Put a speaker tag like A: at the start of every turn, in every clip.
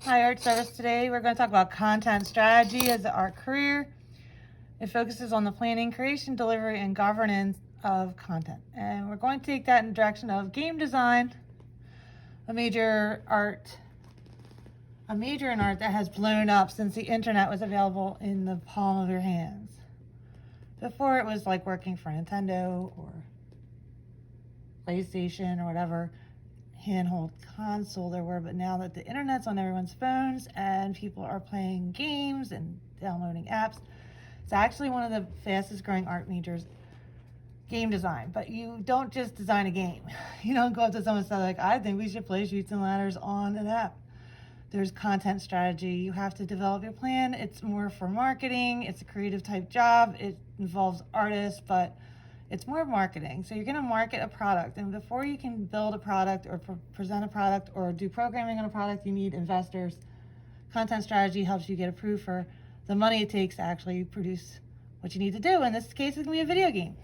A: Hi, Art Service. Today we're going to talk about content strategy as an art career. It focuses on the planning, creation, delivery, and governance of content. And we're going to take that in the direction of game design, a major in art that has blown up since the internet was available in the palm of your hands. Before, it was like working for Nintendo or PlayStation or whatever handheld console there were, but now that the internet's on everyone's phones and people are playing games and downloading apps, it's actually one of the fastest growing art majors, game design. But you don't just design a game. You don't go up to someone and say, like, I think we should play Chutes and Ladders on an app. There's content strategy. You have to develop your plan. It's more for marketing. It's a creative type job. It involves artists, but it's more marketing. So you're going to market a product, and before you can build a product or present a product or do programming on a product, you need investors. Content strategy helps you get approved for the money it takes to actually produce what you need to do. In this case, it's going to be a video game.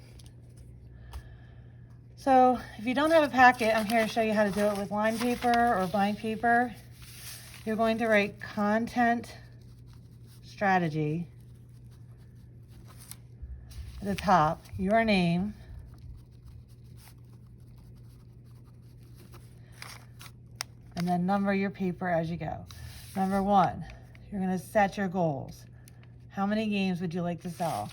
A: So if you don't have a packet, I'm here to show you how to do it with line paper or blank paper. You're going to write content strategy at the top, your name, and then number your paper as you go. Number 1, you're going to set your goals. How many games would you like to sell?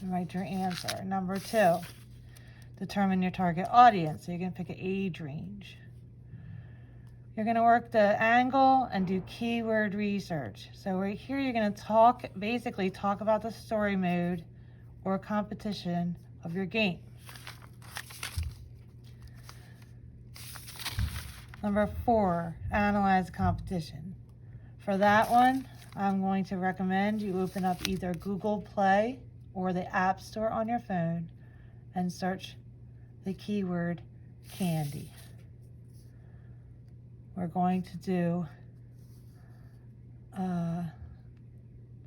A: And write your answer. Number 2, determine your target audience. So you're going to pick an age range. You're going to work the angle and do keyword research. So right here, you're going to basically talk about the story mode or competition of your game. Number 4, analyze the competition. For that one, I'm going to recommend you open up either Google Play or the App Store on your phone and search the keyword candy. We're going to do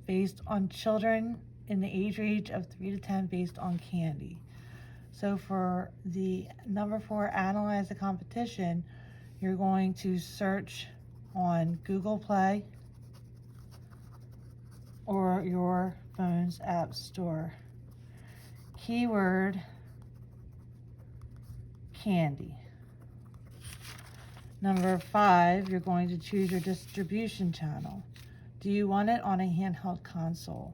A: based on children in the age range of 3 to 10 based on candy. So for the number 4, analyze the competition, you're going to search on Google Play or your phone's app store. Keyword candy. Number 5, you're going to choose your distribution channel. Do you want it on a handheld console?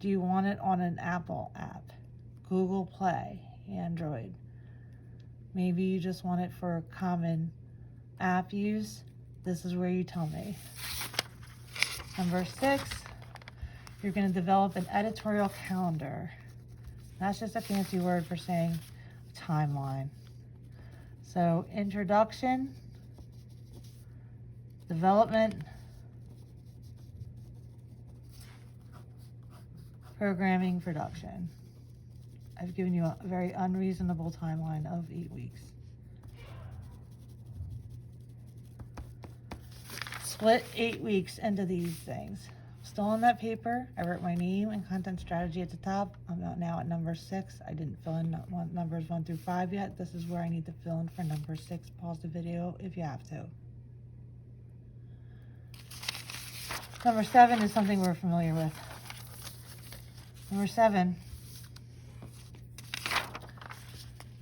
A: Do you want it on an Apple app, Google Play, Android? Maybe you just want it for common app use. This is where you tell me. Number 6, you're going to develop an editorial calendar. That's just a fancy word for saying timeline. So introduction, development, programming, production. I've given you a very unreasonable timeline of 8 weeks. Split 8 weeks into these things. Still on that paper, I wrote my name and content strategy at the top. I'm now at number 6. I didn't fill in numbers 1 through 5 yet. This is where I need to fill in for number 6. Pause the video if you have to. Number 7 is something we're familiar with. Number 7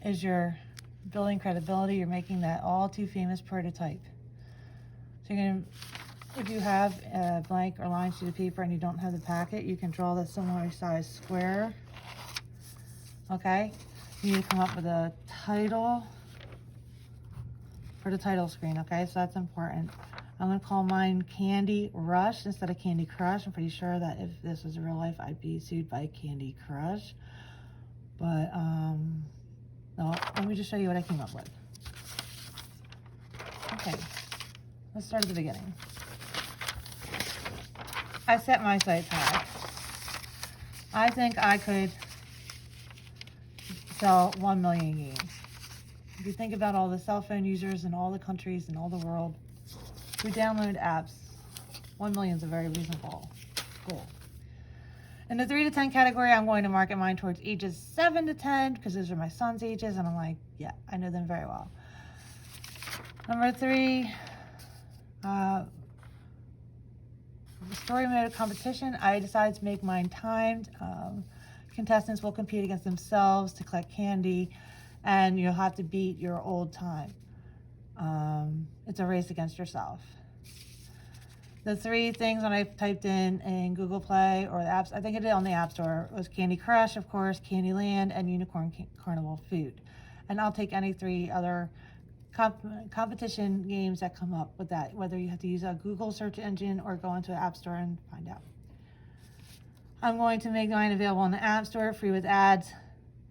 A: is your building credibility. You're making that all too famous prototype. So you're going to, if you have a blank or line sheet of paper and you don't have the packet, you can draw the similar size square. Okay? You need to come up with a title for the title screen, okay? So that's important. I'm going to call mine Candy Rush instead of Candy Crush. I'm pretty sure that if this was real life, I'd be sued by Candy Crush. But, no, let me just show you what I came up with. Okay, let's start at the beginning. I set my sights high. I think I could sell 1 million games. If you think about all the cell phone users in all the countries in all the world who download apps, 1 million is a very reasonable goal. In the 3 to 10 category, I'm going to market mine towards ages 7 to 10 because those are my son's ages, and I'm like, yeah, I know them very well. Number 3, Story mode competition, I decided to make mine timed. Contestants will compete against themselves to collect candy, and you'll have to beat your old time. It's a race against yourself. The three things that I typed in Google Play or the apps, I think I did on the App Store, was Candy Crush, of course, Candyland, and Unicorn Carnival Food. And I'll take any three other competition games that come up with that, whether you have to use a Google search engine or go into an App Store and find out. I'm going to make mine available on the App Store, free with ads,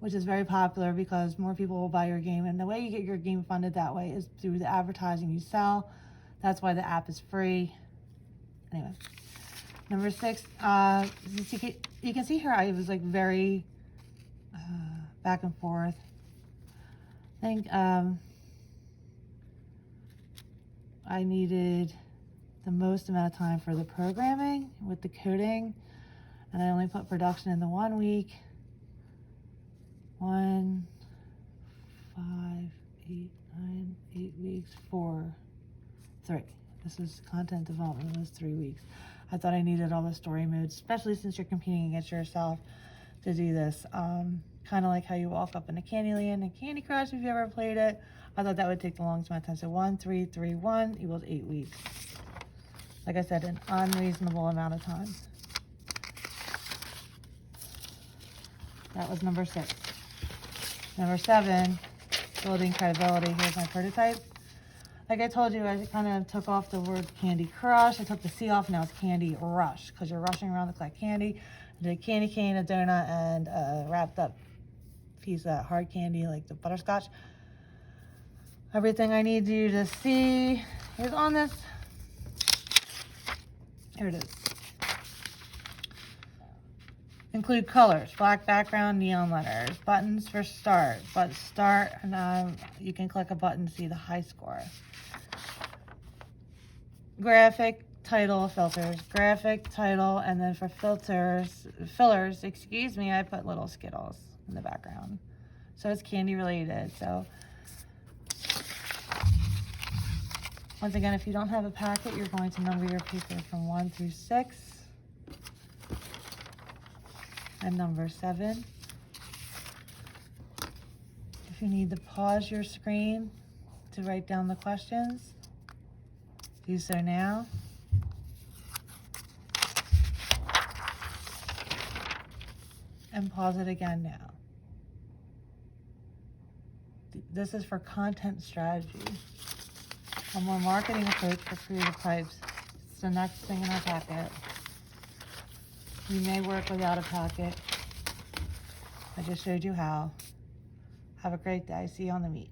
A: which is very popular because more people will buy your game. And the way you get your game funded that way is through the advertising you sell. That's why the app is free. Anyway, number 6, you can see here I was like very back and forth. I think I needed the most amount of time for the programming with the coding, and I only put production in the 1 week. 1, 5, 8, 9, 8 weeks, 4, 3. This is content development, it was 3 weeks. I thought I needed all the story modes, especially since you're competing against yourself, to do this. Kind of like how you walk up into Candyland and Candy Crush if you ever played it. I thought that would take the longest amount of time. So 1, 3, 3, 1 equals 8 weeks. Like I said, an unreasonable amount of time. That was number 6. Number 7, building credibility. Here's my prototype. Like I told you, I kind of took off the word Candy Crush. I took the C off, now it's Candy Rush, because you're rushing around to collect candy. I did a candy cane, a donut, and a wrapped up piece of hard candy like the butterscotch. Everything I need you to see is on this. Here it is. Include colors, black background, neon letters, buttons for start, but start, and you can click a button to see the high score. Graphic, title, filters, graphic, title, and then for fillers, I put little Skittles in the background. So it's candy related. So once again, if you don't have a packet, you're going to number your paper from 1 through 6. And number 7. If you need to pause your screen to write down the questions, do so now. And pause it again now. This is for content strategy. A more marketing approach for creative types. It's the next thing in our packet. You may work without a packet. I just showed you how. Have a great day. See you on the meet.